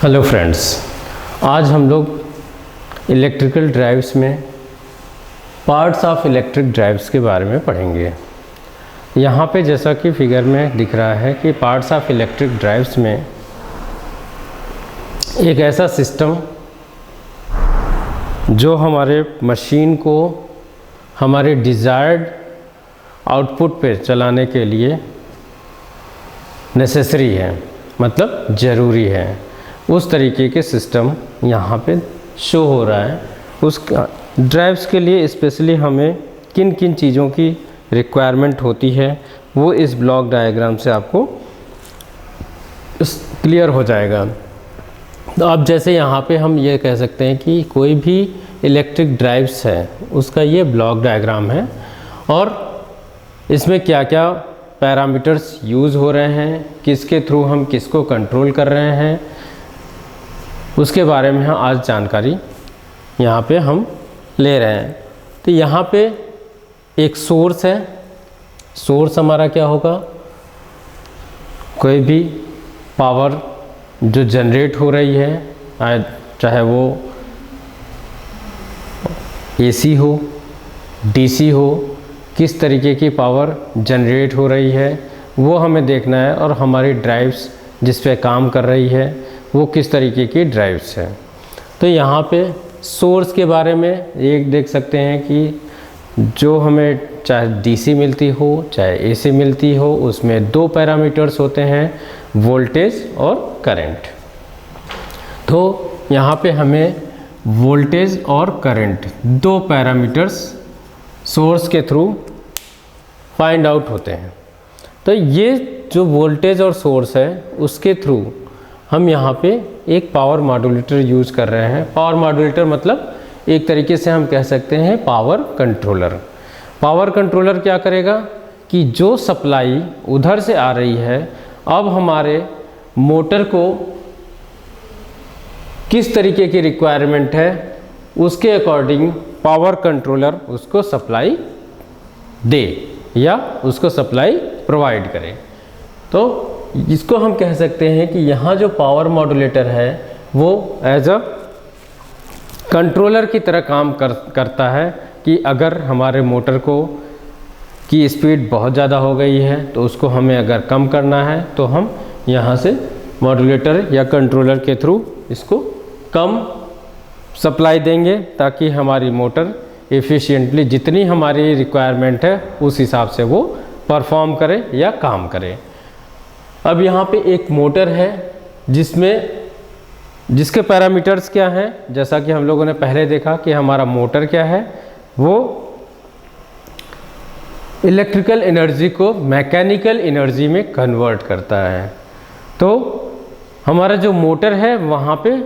Hello friends, आज हम लोग इलेक्ट्रिकल ड्राइव्स में पार्ट्स ऑफ इलेक्ट्रिक ड्राइव्स के बारे में पढ़ेंगे। यहाँ पे जैसा कि फिगर में दिख रहा है कि पार्ट्स ऑफ इलेक्ट्रिक ड्राइव्स में एक ऐसा सिस्टम जो हमारे मशीन को हमारे डिज़ायर्ड आउटपुट पे चलाने के लिए नेसेसरी है, मतलब ज़रूरी है। उस तरीके के सिस्टम यहाँ पे शो हो रहा है। उस ड्राइव्स के लिए स्पेशली हमें किन किन चीज़ों की रिक्वायरमेंट होती है वो इस ब्लॉक डायग्राम से आपको क्लियर हो जाएगा। तो अब जैसे यहाँ पे हम ये कह सकते हैं कि कोई भी इलेक्ट्रिक ड्राइव्स है उसका ये ब्लॉक डायग्राम है और इसमें क्या क्या पैरामीटर्स यूज़ हो रहे हैं, किसके थ्रू हम किसको कंट्रोल कर रहे हैं, उसके बारे में आज जानकारी यहाँ पे हम ले रहे हैं। तो यहाँ पे एक सोर्स है। सोर्स हमारा क्या होगा? कोई भी पावर जो जनरेट हो रही है, चाहे वो एसी हो, डीसी हो, किस तरीके की पावर जनरेट हो रही है वो हमें देखना है। और हमारी ड्राइव्स जिस पे काम कर रही है वो किस तरीके की ड्राइव्स है। तो यहाँ पे सोर्स के बारे में एक देख सकते हैं कि जो हमें चाहे डीसी मिलती हो चाहे एसी मिलती हो, उसमें दो पैरामीटर्स होते हैं, वोल्टेज और करंट। तो यहाँ पे हमें वोल्टेज और करंट दो पैरामीटर्स सोर्स के थ्रू फाइंड आउट होते हैं। तो ये जो वोल्टेज और सोर्स है उसके थ्रू हम यहाँ पे एक पावर मॉड्यूलेटर यूज़ कर रहे हैं। पावर मॉड्यूलेटर मतलब एक तरीके से हम कह सकते हैं पावर कंट्रोलर। पावर कंट्रोलर क्या करेगा कि जो सप्लाई उधर से आ रही है, अब हमारे मोटर को किस तरीके की रिक्वायरमेंट है उसके अकॉर्डिंग पावर कंट्रोलर उसको सप्लाई दे या उसको सप्लाई प्रोवाइड करे। तो इसको हम कह सकते हैं कि यहाँ जो पावर मॉड्यूलेटर है वो एज अ कंट्रोलर की तरह काम करता है कि अगर हमारे मोटर को की स्पीड बहुत ज़्यादा हो गई है तो उसको हमें अगर कम करना है तो हम यहाँ से मॉड्यूलेटर या कंट्रोलर के थ्रू इसको कम सप्लाई देंगे ताकि हमारी मोटर एफिशिएंटली जितनी हमारी रिक्वायरमेंट है उस हिसाब से वो परफॉर्म करे या काम करे। अब यहाँ पे एक मोटर है जिसके पैरामीटर्स क्या हैं, जैसा कि हम लोगों ने पहले देखा कि हमारा मोटर क्या है, वो इलेक्ट्रिकल एनर्जी को मैकेनिकल एनर्जी में कन्वर्ट करता है। तो हमारा जो मोटर है वहाँ पे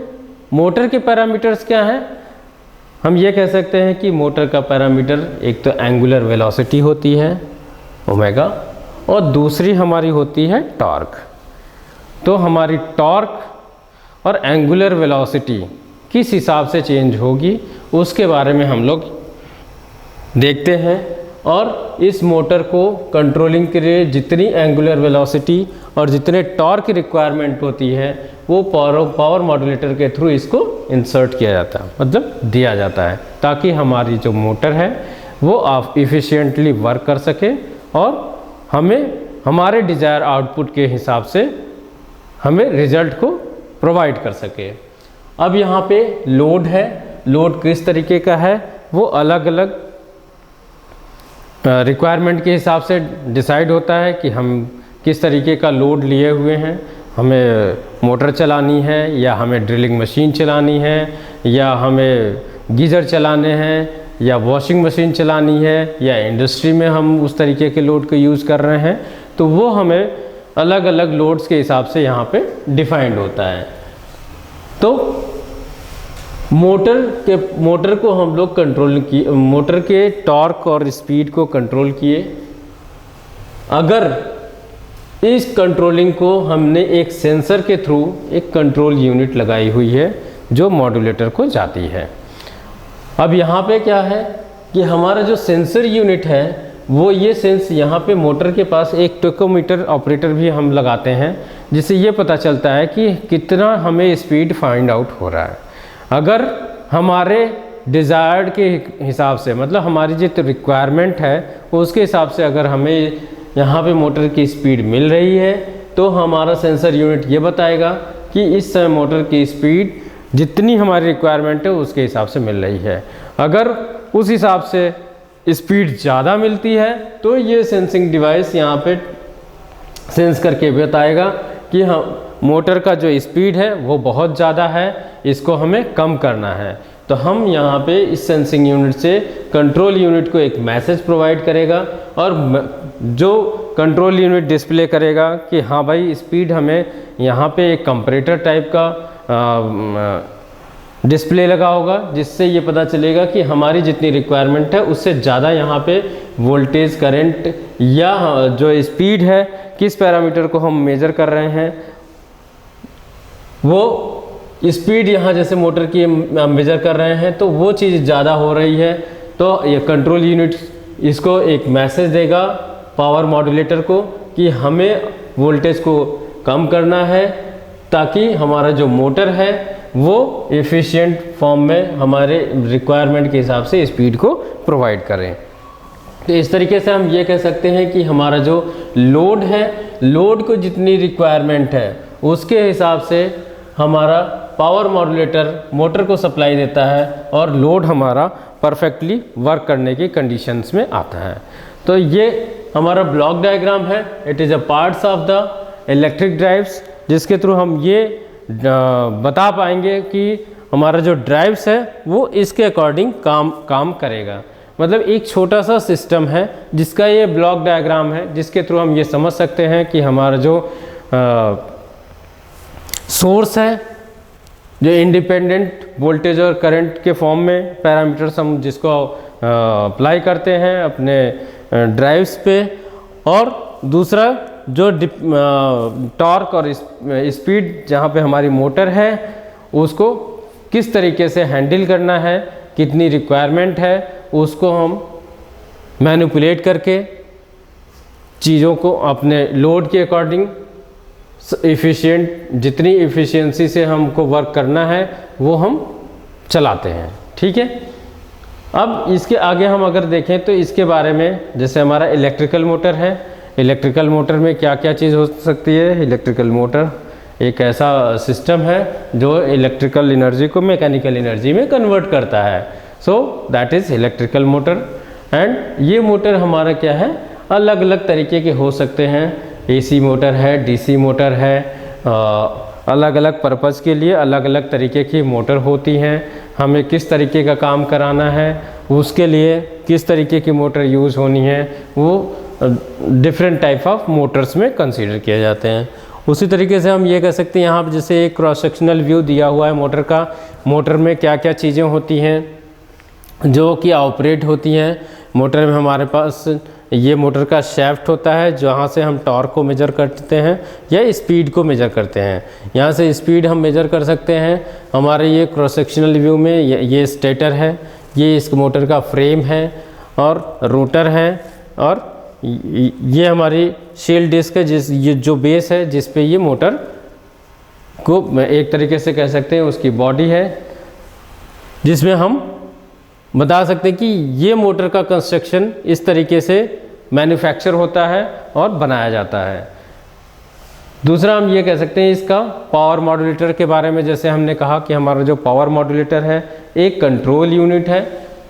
मोटर के पैरामीटर्स क्या हैं? हम ये कह सकते हैं कि मोटर का पैरामीटर एक तो एंगुलर वेलोसिटी होती है ओमेगा, और दूसरी हमारी होती है टॉर्क। तो हमारी टॉर्क और एंगुलर वेलोसिटी किस हिसाब से चेंज होगी उसके बारे में हम लोग देखते हैं। और इस मोटर को कंट्रोलिंग के लिए जितनी एंगुलर वेलोसिटी और जितने टॉर्क की रिक्वायरमेंट होती है वो पावर मॉड्यूलेटर के थ्रू इसको इंसर्ट किया जाता है, मतलब दिया जाता है, ताकि हमारी जो मोटर है वो एफिशिएंटली वर्क कर सके और हमें हमारे डिज़ायर आउटपुट के हिसाब से हमें रिजल्ट को प्रोवाइड कर सके। अब यहाँ पे लोड है। लोड किस तरीके का है वो अलग अलग रिक्वायरमेंट के हिसाब से डिसाइड होता है कि हम किस तरीके का लोड लिए हुए हैं। हमें मोटर चलानी है या हमें ड्रिलिंग मशीन चलानी है या हमें गीज़र चलाने हैं या वॉशिंग मशीन चलानी है या इंडस्ट्री में हम उस तरीके के लोड को यूज़ कर रहे हैं, तो वो हमें अलग अलग लोड्स के हिसाब से यहाँ पे डिफाइंड होता है। तो मोटर को हम लोग कंट्रोल किए, मोटर के टॉर्क और स्पीड को कंट्रोल किए। अगर इस कंट्रोलिंग को हमने एक सेंसर के थ्रू एक कंट्रोल यूनिट लगाई हुई है जो मॉड्यूलेटर को जाती है। अब यहाँ पे क्या है कि हमारा जो सेंसर यूनिट है वो ये सेंस यहाँ पे मोटर के पास एक टेकोमीटर ऑपरेटर भी हम लगाते हैं जिससे ये पता चलता है कि कितना हमें स्पीड फाइंड आउट हो रहा है। अगर हमारे डिज़ायर्ड के हिसाब से, मतलब हमारी जो रिक्वायरमेंट है उसके हिसाब से अगर हमें यहाँ पे मोटर की स्पीड मिल रही है तो हमारा सेंसर यूनिट ये बताएगा कि इस समय मोटर की स्पीड जितनी हमारी रिक्वायरमेंट है उसके हिसाब से मिल रही है। अगर उस हिसाब से स्पीड ज़्यादा मिलती है तो ये सेंसिंग डिवाइस यहाँ पे सेंस करके बताएगा कि हम मोटर का जो स्पीड है वो बहुत ज़्यादा है, इसको हमें कम करना है। तो हम यहाँ पे इस सेंसिंग यूनिट से कंट्रोल यूनिट को एक मैसेज प्रोवाइड करेगा और जो कंट्रोल यूनिट डिस्प्ले करेगा कि हाँ भाई स्पीड हमें यहाँ पे एक कंपैरेटर टाइप का डिस्प्ले लगा होगा, जिससे ये पता चलेगा कि हमारी जितनी रिक्वायरमेंट है उससे ज़्यादा यहाँ पे वोल्टेज, करंट या जो स्पीड है, किस पैरामीटर को हम मेज़र कर रहे हैं वो स्पीड यहाँ जैसे मोटर की मेज़र कर रहे हैं तो वो चीज़ ज़्यादा हो रही है। तो ये कंट्रोल यूनिट इसको एक मैसेज देगा पावर मॉड्यूलेटर को कि हमें वोल्टेज को कम करना है ताकि हमारा जो मोटर है वो एफिशिएंट फॉर्म में हमारे रिक्वायरमेंट के हिसाब से स्पीड को प्रोवाइड करें। तो इस तरीके से हम ये कह सकते हैं कि हमारा जो लोड है, लोड को जितनी रिक्वायरमेंट है उसके हिसाब से हमारा पावर मॉड्यूलेटर मोटर को सप्लाई देता है और लोड हमारा परफेक्टली वर्क करने की कंडीशंस में आता है। तो ये हमारा ब्लॉक डायग्राम है। It is a parts of the electric drives, जिसके थ्रू हम ये बता पाएंगे कि हमारा जो ड्राइव्स है वो इसके अकॉर्डिंग काम करेगा। मतलब एक छोटा सा सिस्टम है जिसका ये ब्लॉक डायग्राम है, जिसके थ्रू हम ये समझ सकते हैं कि हमारा जो सोर्स है, जो इंडिपेंडेंट वोल्टेज और करंट के फॉर्म में पैरामीटर्स हम जिसको अप्लाई करते हैं अपने ड्राइव्स पे, और दूसरा जो टॉर्क और स्पीड जहाँ पे हमारी मोटर है उसको किस तरीके से हैंडल करना है, कितनी रिक्वायरमेंट है, उसको हम मैनिपुलेट करके चीज़ों को अपने लोड के अकॉर्डिंग एफिशिएंट, जितनी एफिशिएंसी से हमको वर्क करना है वो हम चलाते हैं। ठीक है, अब इसके आगे हम अगर देखें तो इसके बारे में, जैसे हमारा इलेक्ट्रिकल मोटर है, इलेक्ट्रिकल मोटर में क्या क्या चीज़ हो सकती है। इलेक्ट्रिकल मोटर एक ऐसा सिस्टम है जो इलेक्ट्रिकल एनर्जी को मैकेनिकल एनर्जी में कन्वर्ट करता है। So that is electrical motor. And ये मोटर हमारा क्या है, अलग अलग तरीके के हो सकते हैं। एसी मोटर है, डीसी मोटर है, अलग अलग पर्पज़ के लिए अलग अलग तरीके की मोटर होती हैं। हमें किस तरीके का काम कराना है उसके लिए किस तरीके की मोटर यूज़ होनी है वो डिफरेंट टाइप ऑफ मोटर्स में कंसीडर किए जाते हैं। उसी तरीके से हम ये कह सकते हैं, यहाँ पर जैसे एक क्रॉस सेक्शनल व्यू दिया हुआ है मोटर का, मोटर में क्या क्या चीज़ें होती हैं जो कि ऑपरेट होती हैं। मोटर में हमारे पास ये मोटर का शैफ्ट होता है जहाँ से हम टॉर्क को मेजर करते हैं या स्पीड को मेजर करते हैं। यहाँ से स्पीड हम मेजर कर सकते हैं। हमारे ये क्रॉस सेक्शनल व्यू में ये स्टेटर है, ये इस मोटर का फ्रेम है और रोटर है, और ये हमारी शील्ड डिस्क है, ये जो बेस है जिस पे ये मोटर को एक तरीके से कह सकते हैं उसकी बॉडी है, जिसमें हम बता सकते हैं कि ये मोटर का कंस्ट्रक्शन इस तरीके से मैन्युफैक्चर होता है और बनाया जाता है। दूसरा हम ये कह सकते हैं इसका पावर मॉड्यूलेटर के बारे में, जैसे हमने कहा कि हमारा जो पावर मॉड्यूलेटर है एक कंट्रोल यूनिट है।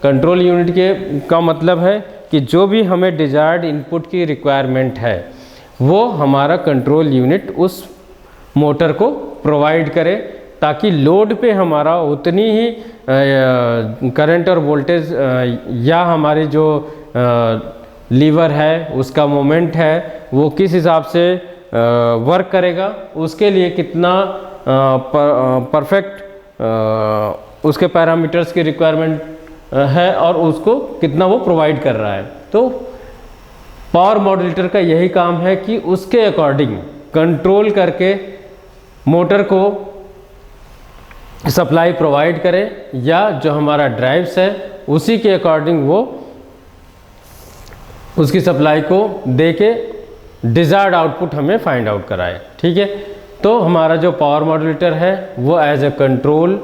कंट्रोल यूनिट का मतलब है कि जो भी हमें डिजायर्ड इनपुट की रिक्वायरमेंट है वो हमारा कंट्रोल यूनिट उस मोटर को प्रोवाइड करे, ताकि लोड पे हमारा उतनी ही करंट और वोल्टेज या हमारी जो लीवर है उसका मोमेंट है वो किस हिसाब से वर्क करेगा, उसके लिए कितना परफेक्ट उसके पैरामीटर्स की रिक्वायरमेंट है और उसको कितना वो प्रोवाइड कर रहा है। तो पावर मॉड्यूलेटर का यही काम है कि उसके अकॉर्डिंग कंट्रोल करके मोटर को सप्लाई प्रोवाइड करे, या जो हमारा ड्राइव्स है उसी के अकॉर्डिंग वो उसकी सप्लाई को दे के डिज़ायर्ड आउटपुट हमें फाइंड आउट कराए। ठीक है, तो हमारा जो पावर मॉड्यूलेटर है वो as a control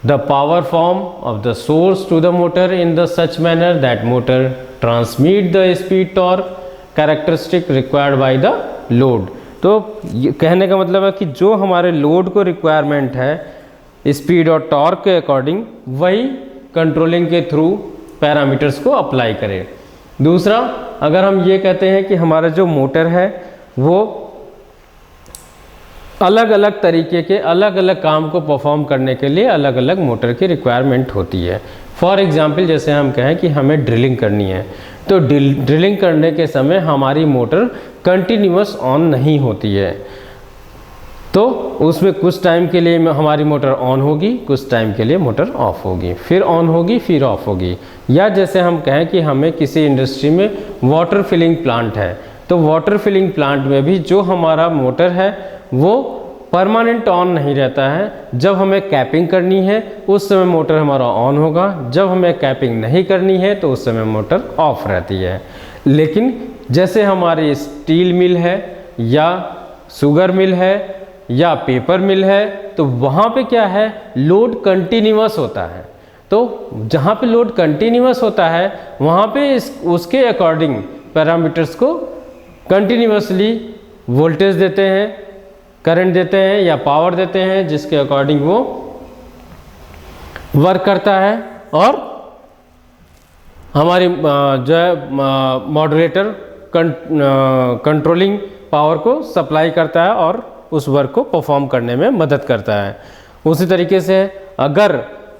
the power form of the source to the motor in the such manner that motor transmit the speed torque characteristic required by the load. तो कहने का मतलब है कि जो हमारे लोड को रिक्वायरमेंट है स्पीड और टॉर्क के अकॉर्डिंग वही कंट्रोलिंग के थ्रू पैरामीटर्स को अप्लाई करें। दूसरा, अगर हम ये कहते हैं कि हमारा जो मोटर है वो अलग अलग तरीके के अलग अलग काम को परफॉर्म करने के लिए अलग अलग मोटर की रिक्वायरमेंट होती है। फॉर एग्जांपल जैसे हम कहें कि हमें ड्रिलिंग करनी है, तो ड्रिलिंग करने के समय हमारी मोटर कंटिन्यूअस ऑन नहीं होती है, तो उसमें कुछ टाइम के लिए हमारी मोटर ऑन होगी, कुछ टाइम के लिए मोटर ऑफ होगी, फिर ऑन होगी फिर ऑफ होगी। या जैसे हम कहें कि हमें किसी इंडस्ट्री में वाटर फिलिंग प्लांट है, तो वाटर फिलिंग प्लांट में भी जो हमारा मोटर है वो परमानेंट ऑन नहीं रहता है। जब हमें कैपिंग करनी है उस समय मोटर हमारा ऑन होगा, जब हमें कैपिंग नहीं करनी है तो उस समय मोटर ऑफ रहती है। लेकिन जैसे हमारी स्टील मिल है या शुगर मिल है या पेपर मिल है, तो वहाँ पे क्या है, लोड कंटिन्यूअस होता है। तो जहाँ पे लोड कंटिन्यूअस होता है वहाँ पे उसके अकॉर्डिंग पैरामीटर्स को कंटिन्यूअसली वोल्टेज देते हैं, करंट देते हैं या पावर देते हैं, जिसके अकॉर्डिंग वो वर्क करता है और हमारी जो है मॉड्यूलेटर कंट्रोलिंग पावर को सप्लाई करता है और उस वर्क को परफॉर्म करने में मदद करता है। उसी तरीके से अगर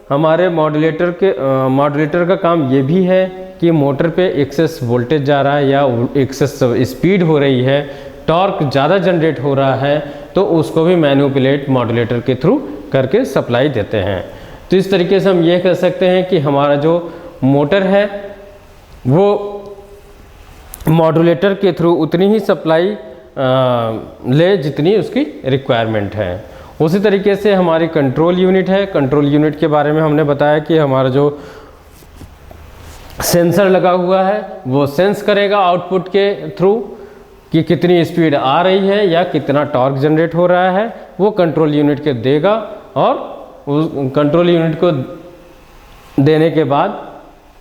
हमारे मॉड्यूलेटर का काम ये भी है कि मोटर पे एक्सेस वोल्टेज जा रहा है या एक्सेस स्पीड हो रही है, टॉर्क ज़्यादा जनरेट हो रहा है, तो उसको भी मैनिपुलेट मॉड्यूलेटर के थ्रू करके सप्लाई देते हैं। तो इस तरीके से हम ये कह सकते हैं कि हमारा जो मोटर है वो मॉड्यूलेटर के थ्रू उतनी ही सप्लाई ले जितनी उसकी रिक्वायरमेंट है। उसी तरीके से हमारी कंट्रोल यूनिट है। कंट्रोल यूनिट के बारे में हमने बताया कि हमारा जो सेंसर लगा हुआ है वो सेंस करेगा आउटपुट के थ्रू कि कितनी स्पीड आ रही है या कितना टॉर्क जनरेट हो रहा है, वो कंट्रोल यूनिट के देगा और उस कंट्रोल यूनिट को देने के बाद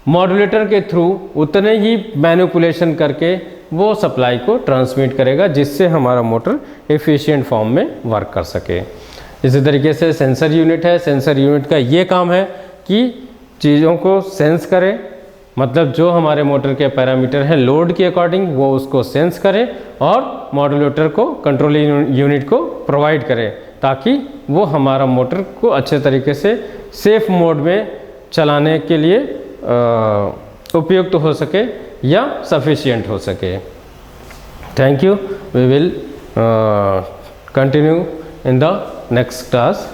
मॉड्यूलेटर के थ्रू उतने ही मैनिपुलेशन करके वो सप्लाई को ट्रांसमिट करेगा, जिससे हमारा मोटर एफिशिएंट फॉर्म में वर्क कर सके। इसी तरीके से सेंसर यूनिट है। सेंसर यूनिट का ये काम है कि चीज़ों को सेंस करे, मतलब जो हमारे मोटर के पैरामीटर है लोड के अकॉर्डिंग वो उसको सेंस करे और मॉड्यूलेटर को कंट्रोल यूनिट को प्रोवाइड करे, ताकि वो हमारा मोटर को अच्छे तरीके से सेफ मोड में चलाने के लिए उपयुक्त हो सके या सफिशिएंट हो सके। Thank you. We will continue in the next class.